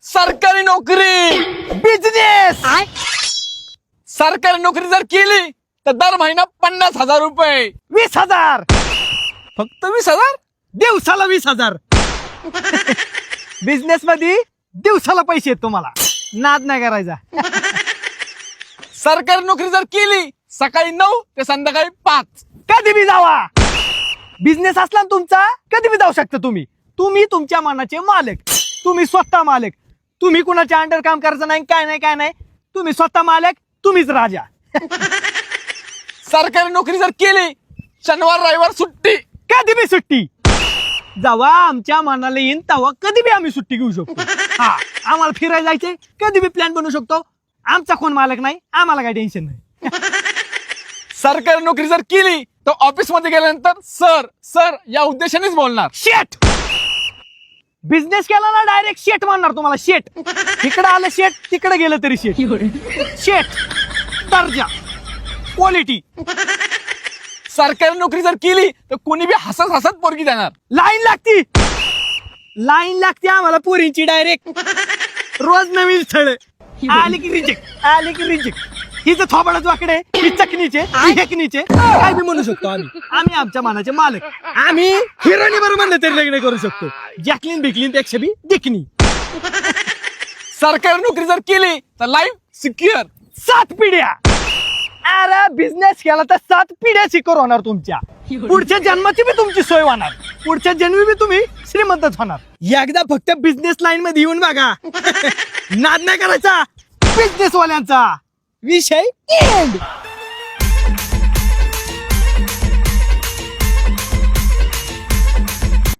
सरकारी नोकरी. बिझनेस. सरकारी नोकरी जर केली तर दर महिना 50,000 रुपये. 20,000. फक्त 20,000. दिवसाला 20,000. बिझनेस मध्ये दिवसाला पैसे आहेत तुम्हाला. नाद नाही करायचा. सरकारी नोकरी जर केली सकाळी 9 ते संध्याकाळी 5. कधी बी जावा. बिझनेस असला ना तुमचा, कधी बी जाऊ शकता तुम्ही. तुम्ही तुमच्या मनाचे मालक. तुम्ही स्वतः मालक. तुम्ही कुणाच्या अंडर काम करायचं नाही. काय नाही. तुम्ही स्वतः मालक. तुम्हीच राजा. सरकारी नोकरी जर केली शनिवार रविवार सुट्टी. कधी बी सुट्टी. जेव्हा आमच्या मनाला येईन तेव्हा कधी बी आम्ही सुट्टी घेऊ शकतो. हा, आम्हाला फिरायला जायचंय, कधी बी प्लॅन बनवू शकतो. आमचा कोण मालक नाही, आम्हाला काही टेन्शन नाही. सरकारी नोकरी जर केली तर ऑफिस मध्ये गेल्यानंतर सर सर या उद्देशानेच बोलणार. शेट. बिझनेस केला ना डायरेक्ट शेट म्हणणार तुम्हाला. शेट. इकडे आलं शेट, तिकडे गेलं तरी शेट. शेट. दर्जा. क्वालिटी. सरकारी नोकरी जर केली तर कोणी बी हसत हसत पोरगी देणार. लाईन लागती आम्हाला पोरींची डायरेक्ट. रोज नवीन स्थळ. आली की रिजेक्ट. हिचं थोबाडच वाकडे, ही चकनीचे, ही हेकनीचे, काय बी म्हणू शकतो आम्ही आमच्या मनाचे मालक. आम्ही हिरोनी बरोबर म्हणलं तरी लग्न करू शकतो. जॅकलीन बिकलीन पेक्षा बी दिकनी. सरकारी नोकरी जर केली तर लाईफ सिक्युअर. 7 पिढ्या. अरे बिझनेस केला तर 7 पिढ्या सिक्युअर होणार तुमच्या. पुढच्या जन्माची बी तुमची सोय होणार. पुढच्या जन्मी बी तुम्ही श्रीमंतच होणार. एकदा फक्त बिझनेस लाईन मध्ये येऊन बघा. नाद नाही करायचा बिझनेस वाल्यांचा. विषय एंड.